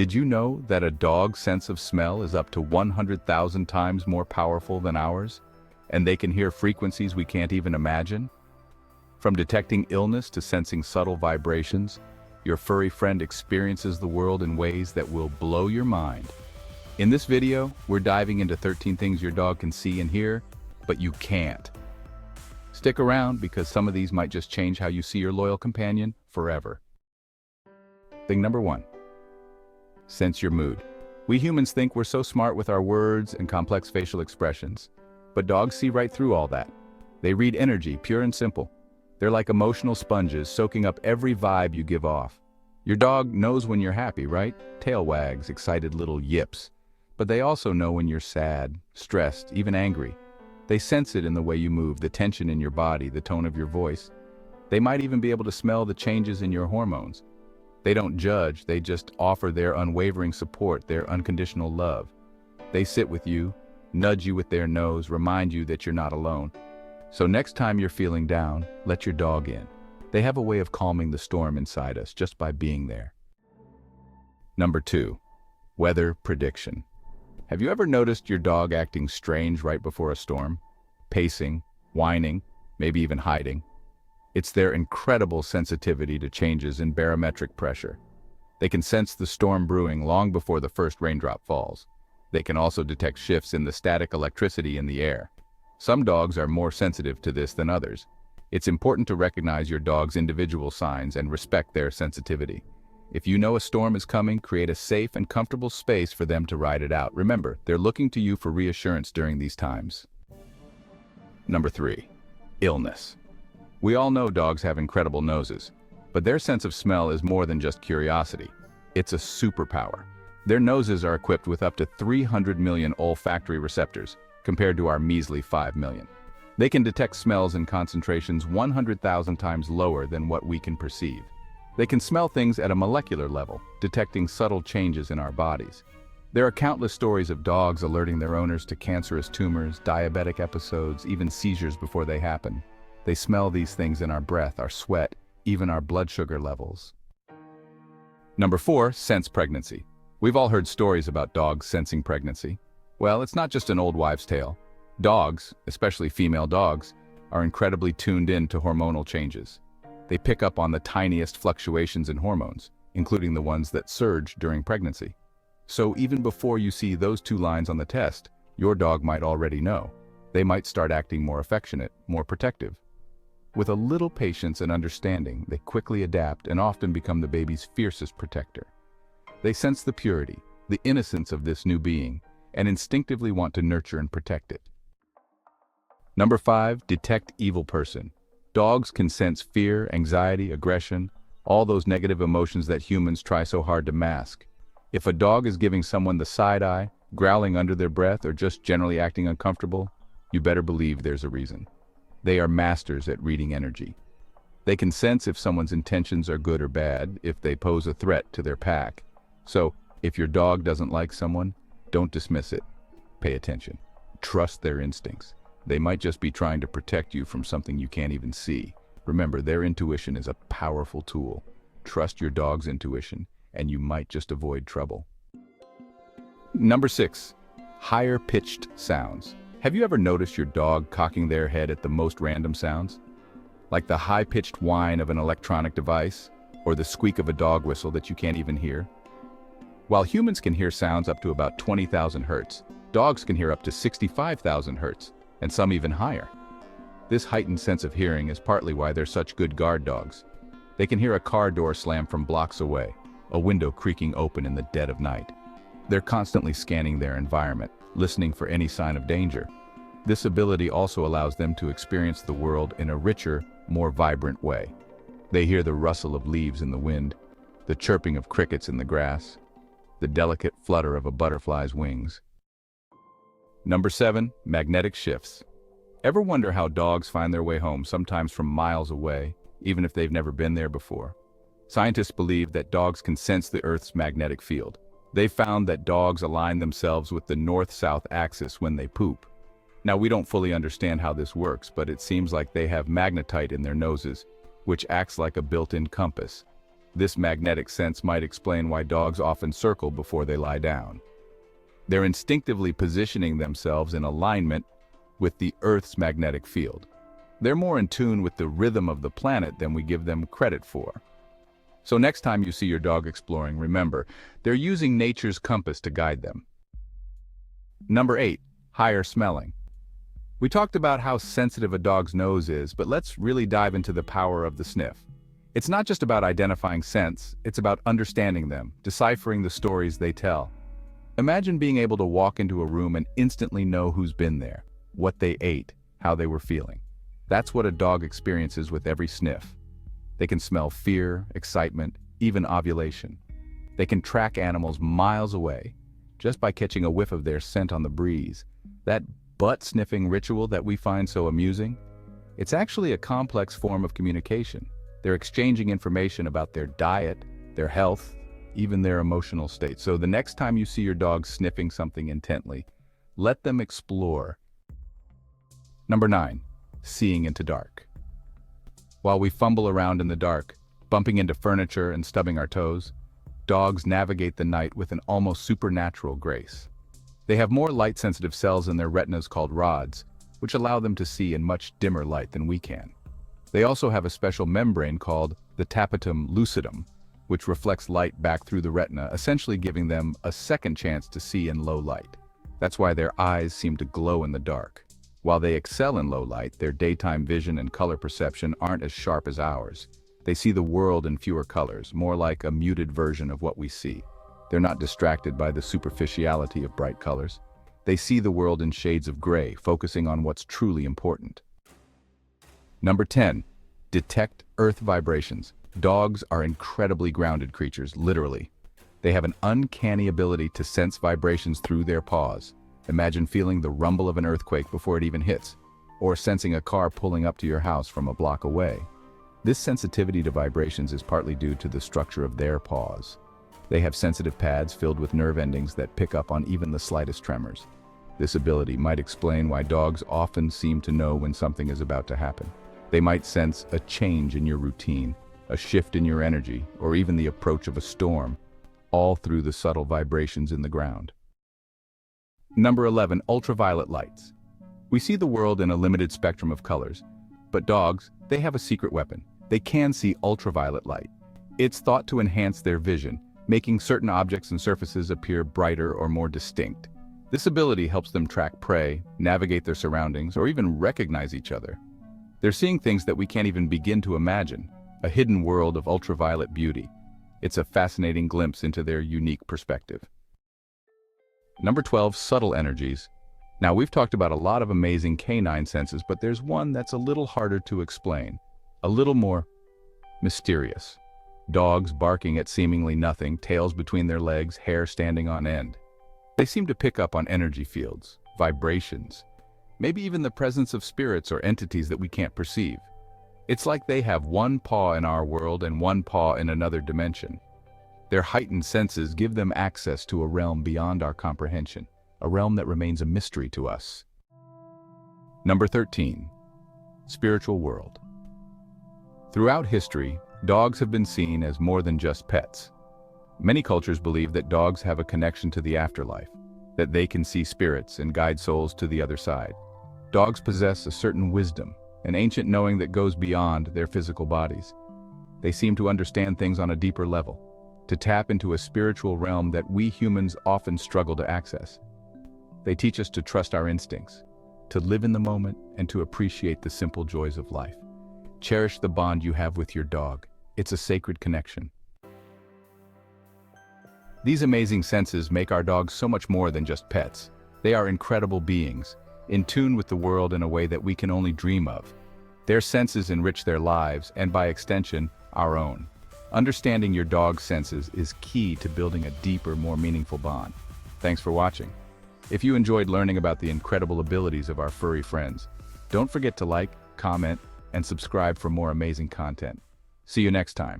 Did you know that a dog's sense of smell is up to 100,000 times more powerful than ours? And they can hear frequencies we can't even imagine? From detecting illness to sensing subtle vibrations, your furry friend experiences the world in ways that will blow your mind. In this video, we're diving into 13 things your dog can see and hear, but you can't. Stick around because some of these might just change how you see your loyal companion forever. Thing number 1. Sense your mood. We humans think we're so smart with our words and complex facial expressions, but dogs see right through all that. They read energy, pure and simple. They're like emotional sponges, soaking up every vibe you give off. Your dog knows when you're happy, right? Tail wags, excited little yips. But they also know when you're sad, stressed, even angry. They sense it in the way you move, the tension in your body, the tone of your voice. They might even be able to smell the changes in your hormones. They don't judge, they just offer their unwavering support, their unconditional love. They sit with you, nudge you with their nose, remind you that you're not alone. So next time you're feeling down, let your dog in. They have a way of calming the storm inside us just by being there. Number 2, weather prediction. Have you ever noticed your dog acting strange right before a storm? Pacing, whining, maybe even hiding? It's their incredible sensitivity to changes in barometric pressure. They can sense the storm brewing long before the first raindrop falls. They can also detect shifts in the static electricity in the air. Some dogs are more sensitive to this than others. It's important to recognize your dog's individual signs and respect their sensitivity. If you know a storm is coming, create a safe and comfortable space for them to ride it out. Remember, they're looking to you for reassurance during these times. Number 3, illness. We all know dogs have incredible noses, but their sense of smell is more than just curiosity. It's a superpower. Their noses are equipped with up to 300 million olfactory receptors, compared to our measly 5 million. They can detect smells in concentrations 100,000 times lower than what we can perceive. They can smell things at a molecular level, detecting subtle changes in our bodies. There are countless stories of dogs alerting their owners to cancerous tumors, diabetic episodes, even seizures before they happen. They smell these things in our breath, our sweat, even our blood sugar levels. Number 4, sense pregnancy. We've all heard stories about dogs sensing pregnancy. Well, it's not just an old wives' tale. Dogs, especially female dogs, are incredibly tuned in to hormonal changes. They pick up on the tiniest fluctuations in hormones, including the ones that surge during pregnancy. So even before you see those 2 lines on the test, your dog might already know. They might start acting more affectionate, more protective. With a little patience and understanding, they quickly adapt and often become the baby's fiercest protector. They sense the purity, the innocence of this new being, and instinctively want to nurture and protect it. Number 5, detect evil person. Dogs can sense fear, anxiety, aggression, all those negative emotions that humans try so hard to mask. If a dog is giving someone the side eye, growling under their breath, or just generally acting uncomfortable, you better believe there's a reason. They are masters at reading energy. They can sense if someone's intentions are good or bad, if they pose a threat to their pack. So, if your dog doesn't like someone, don't dismiss it. Pay attention. Trust their instincts. They might just be trying to protect you from something you can't even see. Remember, their intuition is a powerful tool. Trust your dog's intuition, and you might just avoid trouble. Number 6, higher-pitched sounds. Have you ever noticed your dog cocking their head at the most random sounds? Like the high-pitched whine of an electronic device, or the squeak of a dog whistle that you can't even hear? While humans can hear sounds up to about 20,000 hertz, dogs can hear up to 65,000 hertz, and some even higher. This heightened sense of hearing is partly why they're such good guard dogs. They can hear a car door slam from blocks away, a window creaking open in the dead of night. They're constantly scanning their environment, listening for any sign of danger. This ability also allows them to experience the world in a richer, more vibrant way. They hear the rustle of leaves in the wind, the chirping of crickets in the grass, the delicate flutter of a butterfly's wings. Number 7, magnetic shifts. Ever wonder how dogs find their way home, sometimes from miles away, even if they've never been there before? Scientists believe that dogs can sense the Earth's magnetic field. They've found that dogs align themselves with the north-south axis when they poop. Now, we don't fully understand how this works, but it seems like they have magnetite in their noses, which acts like a built-in compass. This magnetic sense might explain why dogs often circle before they lie down. They're instinctively positioning themselves in alignment with the Earth's magnetic field. They're more in tune with the rhythm of the planet than we give them credit for. So next time you see your dog exploring, remember, they're using nature's compass to guide them. Number 8, higher smelling. We talked about how sensitive a dog's nose is, but let's really dive into the power of the sniff. It's not just about identifying scents, it's about understanding them, deciphering the stories they tell. Imagine being able to walk into a room and instantly know who's been there, what they ate, how they were feeling. That's what a dog experiences with every sniff. They can smell fear, excitement, even ovulation. They can track animals miles away just by catching a whiff of their scent on the breeze. That butt-sniffing ritual that we find so amusing, it's actually a complex form of communication. They're exchanging information about their diet, their health, even their emotional state. So the next time you see your dog sniffing something intently, let them explore. Number 9, seeing into dark. While we fumble around in the dark, bumping into furniture and stubbing our toes, dogs navigate the night with an almost supernatural grace. They have more light-sensitive cells in their retinas called rods, which allow them to see in much dimmer light than we can. They also have a special membrane called the tapetum lucidum, which reflects light back through the retina, essentially giving them a second chance to see in low light. That's why their eyes seem to glow in the dark. While they excel in low light, their daytime vision and color perception aren't as sharp as ours. They see the world in fewer colors, more like a muted version of what we see. They're not distracted by the superficiality of bright colors. They see the world in shades of gray, focusing on what's truly important. Number 10, detect earth vibrations. Dogs are incredibly grounded creatures, literally. They have an uncanny ability to sense vibrations through their paws. Imagine feeling the rumble of an earthquake before it even hits, or sensing a car pulling up to your house from a block away. This sensitivity to vibrations is partly due to the structure of their paws. They have sensitive pads filled with nerve endings that pick up on even the slightest tremors. This ability might explain why dogs often seem to know when something is about to happen. They might sense a change in your routine, a shift in your energy, or even the approach of a storm, all through the subtle vibrations in the ground. Number 11, ultraviolet lights. We see the world in a limited spectrum of colors, but dogs, they have a secret weapon. They can see ultraviolet light. It's thought to enhance their vision, making certain objects and surfaces appear brighter or more distinct. This ability helps them track prey, navigate their surroundings, or even recognize each other. They're seeing things that we can't even begin to imagine, a hidden world of ultraviolet beauty. It's a fascinating glimpse into their unique perspective. Number 12, subtle energies. Now, we've talked about a lot of amazing canine senses, but there's one that's a little harder to explain, a little more mysterious. Dogs barking at seemingly nothing, tails between their legs, hair standing on end. They seem to pick up on energy fields, vibrations, maybe even the presence of spirits or entities that we can't perceive. It's like they have one paw in our world and one paw in another dimension. Their heightened senses give them access to a realm beyond our comprehension, a realm that remains a mystery to us. Number 13, spiritual world. Throughout history, dogs have been seen as more than just pets. Many cultures believe that dogs have a connection to the afterlife, that they can see spirits and guide souls to the other side. Dogs possess a certain wisdom, an ancient knowing that goes beyond their physical bodies. They seem to understand things on a deeper level, to tap into a spiritual realm that we humans often struggle to access. They teach us to trust our instincts, to live in the moment, and to appreciate the simple joys of life. Cherish the bond you have with your dog. It's a sacred connection. These amazing senses make our dogs so much more than just pets. They are incredible beings, in tune with the world in a way that we can only dream of. Their senses enrich their lives, and by extension, our own. Understanding your dog's senses is key to building a deeper, more meaningful bond. Thanks for watching. If you enjoyed learning about the incredible abilities of our furry friends, don't forget to like, comment, and subscribe for more amazing content. See you next time.